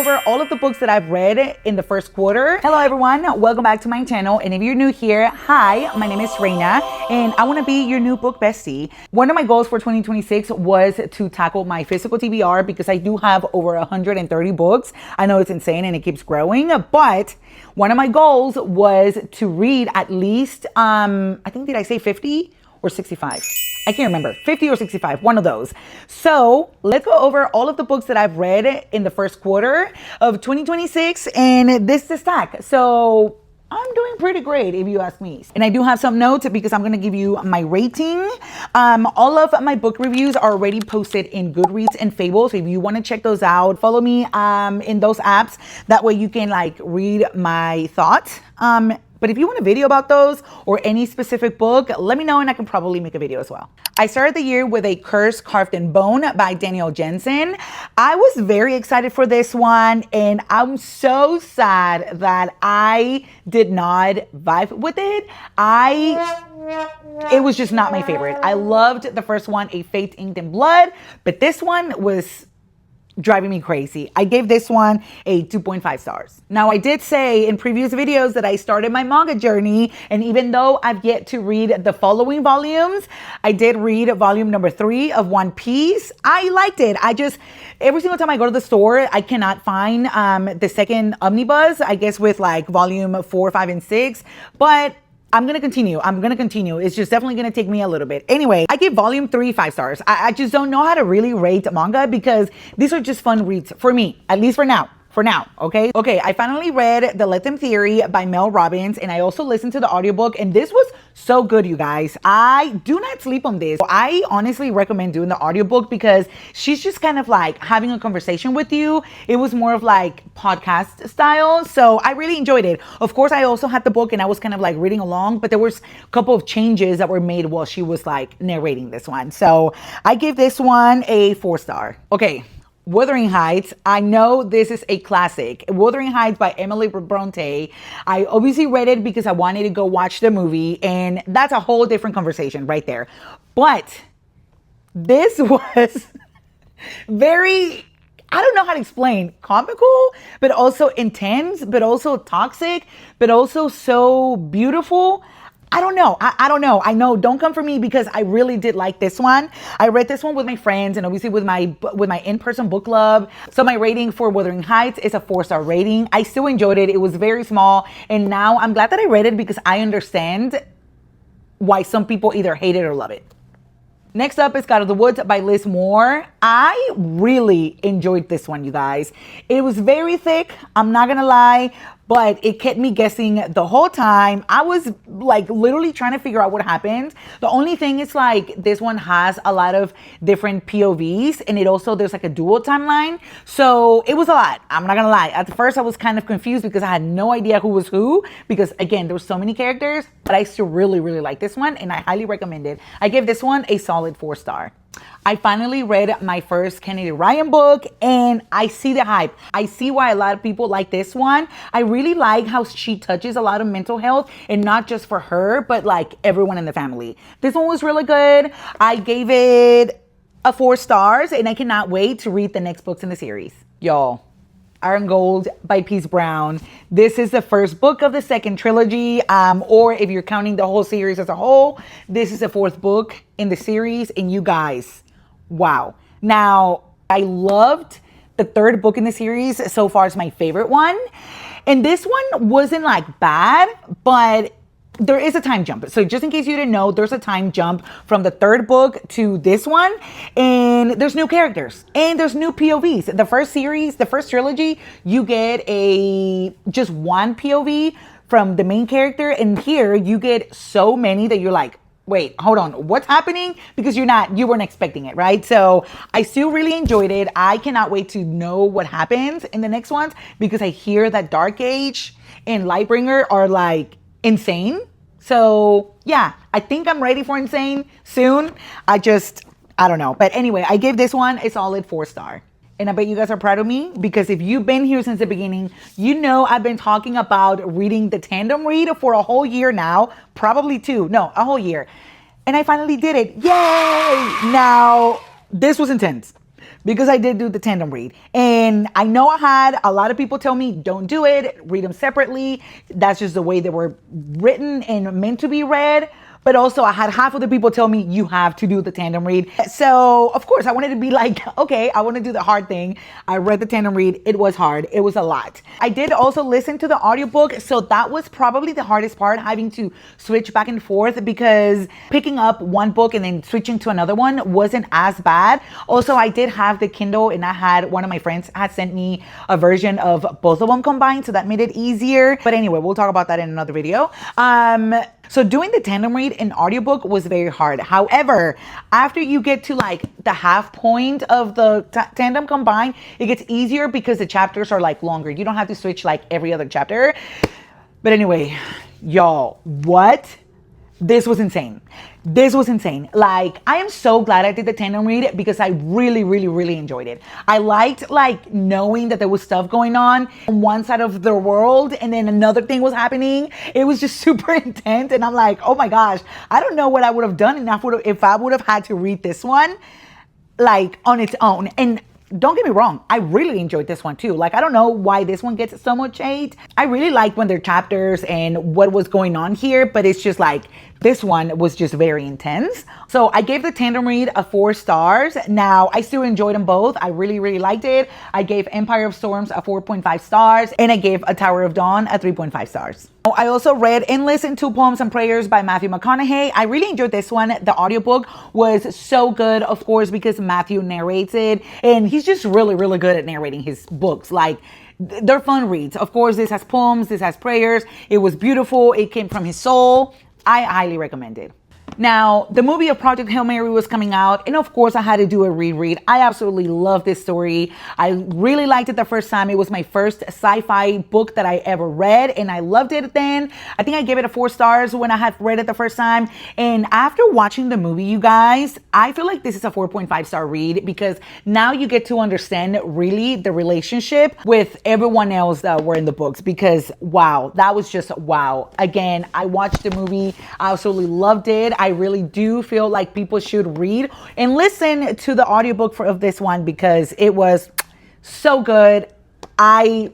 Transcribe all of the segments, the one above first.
over all of the books that I've read in the first quarter. Hello everyone, welcome back to my channel. And if you're new here, hi, my name is Reina and I want to be your new book bestie. One of my goals for 2026 was to tackle my physical TBR because I do have over 130 books. I know it's insane and it keeps growing, but one of my goals was to read at least, I think, did I say 50 or 65? I can't remember, 50 or 65, one of those. So let's go over all of the books that I've read in the first quarter of 2026, and this is the stack. So I'm doing pretty great if you ask me. And I do have some notes because I'm gonna give you my rating. All of my book reviews are already posted in Goodreads and Fable. So if you wanna check those out, follow me in those apps. That way you can like read my thoughts. But if you want a video about those or any specific book, let me know and I can probably make a video as well. I started the year with A Curse Carved in Bone by Danielle Jensen. I was very excited for this one and I'm so sad that I did not vibe with it. It was just not my favorite. I loved the first one, A Fate Inked in Blood, but this one was driving me crazy. I gave this one a 2.5 stars. Now, I did say in previous videos that I started my manga journey, and even though I've yet to read the following volumes, I did read volume number 3 of One Piece. I liked it. Every single time I go to the store, I cannot find the second omnibus, I guess with like volume 4, 5, and 6, but I'm going to continue. It's just definitely going to take me a little bit. Anyway, I give volume 3 5 stars. I just don't know how to really rate manga because these are just fun reads for me, at least for now. Okay, I finally read The Let Them Theory by Mel Robbins, and I also listened to the audiobook, and this was so good, you guys. I do not sleep on this. I honestly recommend doing the audiobook because she's just kind of like having a conversation with you. It was more of like podcast style, so I really enjoyed it. Of course, I also had the book and I was kind of like reading along, but there was a couple of changes that were made while she was like narrating this one. So I give this one a 4 star. Okay. Wuthering Heights. I know this is a classic. Wuthering Heights by Emily Bronte. I obviously read it because I wanted to go watch the movie, and that's a whole different conversation right there. But this was very, I don't know how to explain, comical, but also intense, but also toxic, but also so beautiful. I don't know. I know. Don't come for me because I really did like this one. I read this one with my friends and obviously with my in-person book club. So my rating for Wuthering Heights is a 4-star rating. I still enjoyed it. It was very small. And now I'm glad that I read it because I understand why some people either hate it or love it. Next up is God of the Woods by Liz Moore. I really enjoyed this one, you guys. It was very thick, I'm not gonna lie, but it kept me guessing the whole time. I was like literally trying to figure out what happened. The only thing is like this one has a lot of different POVs and there's like a dual timeline. So it was a lot. I'm not gonna lie. At first I was kind of confused because I had no idea who was who because again, there were so many characters, but I still really, really like this one and I highly recommend it. I give this one a solid 4 star. I finally read my first Kennedy Ryan book and I see the hype. I see why a lot of people like this one. I really like how she touches a lot of mental health and not just for her, but like everyone in the family. This one was really good. I gave it a 4 stars and I cannot wait to read the next books in the series. Y'all, Iron Gold by Peace Brown. This is the first book of the second trilogy, or if you're counting the whole series as a whole, this is the 4th book in the series, and you guys, wow. Now, I loved the 3rd book in the series. So far, it's my favorite one. And this one wasn't like bad, but there is a time jump. So just in case you didn't know, there's a time jump from the 3rd book to this one. And there's new characters and there's new POVs. The first series, the first trilogy, you get just one POV from the main character. And here you get so many that you're like, wait, hold on, what's happening? Because you weren't expecting it, right? So I still really enjoyed it. I cannot wait to know what happens in the next ones because I hear that Dark Age and Lightbringer are like insane. So yeah, I think I'm ready for insane soon. I don't know. But anyway, I give this one a solid 4 star. And I bet you guys are proud of me because if you've been here since the beginning, you know I've been talking about reading the tandem read for a whole year now, probably 2, no, a whole year. And I finally did it. Yay! Now, this was intense. because I did do the tandem read. And I know I had a lot of people tell me, don't do it, read them separately. That's just the way they were written and meant to be read. But also I had half of the people tell me you have to do the tandem read. So of course I wanted to be like, okay, I want to do the hard thing. I read the tandem read. It was hard. It was a lot. I did also listen to the audiobook. So that was probably the hardest part, having to switch back and forth, because picking up one book and then switching to another one wasn't as bad. Also, I did have the Kindle, and I had one of my friends had sent me a version of both of them combined. So that made it easier. But anyway, we'll talk about that in another video. So doing the tandem read in audiobook was very hard. However, after you get to like the half point of the tandem combined, it gets easier because the chapters are like longer. You don't have to switch like every other chapter. But anyway, y'all, what? This was insane. This was insane. Like, I am so glad I did the tandem read because I really, really, really enjoyed it. I liked like knowing that there was stuff going on one side of the world and then another thing was happening. It was just super intense. And I'm like, oh my gosh, I don't know what I would have done if I would have had to read this one like on its own. And don't get me wrong, I really enjoyed this one too. Like, I don't know why this one gets so much hate. I really liked when they're chapters and what was going on here, but it's just like, this one was just very intense. So I gave the tandem read a 4 stars. Now, I still enjoyed them both. I really, really liked it. I gave Empire of Storms a 4.5 stars, and I gave A Tower of Dawn a 3.5 stars. I also read and listened to Poems and Prayers by Matthew McConaughey. I really enjoyed this one. The audiobook was so good, of course, because Matthew narrates it, and he's just really, really good at narrating his books. Like, they're fun reads. Of course, this has poems, this has prayers. It was beautiful. It came from his soul. I highly recommend it. Now, the movie of Project Hail Mary was coming out, and of course I had to do a reread. I absolutely love this story. I really liked it the first time. It was my first sci-fi book that I ever read, and I loved it then. I think I gave it a 4 stars when I had read it the first time. And after watching the movie, you guys, I feel like this is a 4.5 star read, because now you get to understand really the relationship with everyone else that were in the books, because wow, that was just wow. Again, I watched the movie. I absolutely loved it. I really do feel like people should read and listen to the audiobook of this one, because it was so good. I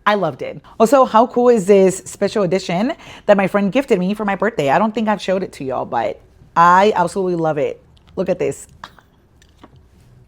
loved it. Also, how cool is this special edition that my friend gifted me for my birthday? I don't think I've showed it to y'all, but I absolutely love it. Look at this.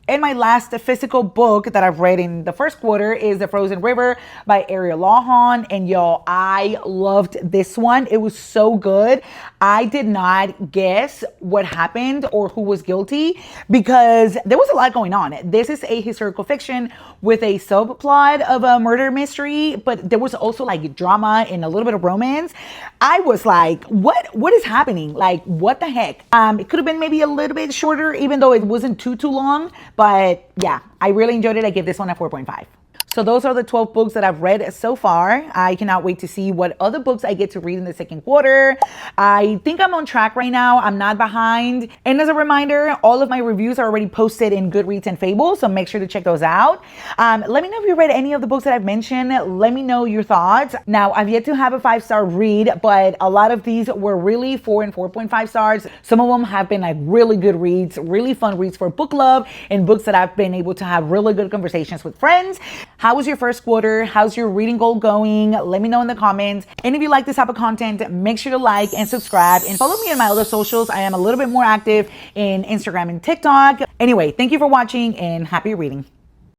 And my last physical book that I've read in the first quarter is The Frozen River by Ariel Lawhon. And y'all, I loved this one. It was so good. I did not guess what happened or who was guilty, because there was a lot going on. This is a historical fiction with a subplot of a murder mystery, but there was also like drama and a little bit of romance. I was like, what is happening? Like, what the heck? It could have been maybe a little bit shorter, even though it wasn't too long. But yeah, I really enjoyed it. I give this one a 4.5. So those are the 12 books that I've read so far. I cannot wait to see what other books I get to read in the second quarter. I think I'm on track right now. I'm not behind. And as a reminder, all of my reviews are already posted in Goodreads and Fable, so make sure to check those out. Let me know if you read any of the books that I've mentioned. Let me know your thoughts. Now, I've yet to have a 5-star read, but a lot of these were really 4 and 4.5 stars. Some of them have been like really good reads, really fun reads for book club, and books that I've been able to have really good conversations with friends. How was your first quarter? How's your reading goal going? Let me know in the comments. And if you like this type of content, make sure to like and subscribe and follow me on my other socials. I am a little bit more active in Instagram and TikTok. Anyway, thank you for watching and happy reading.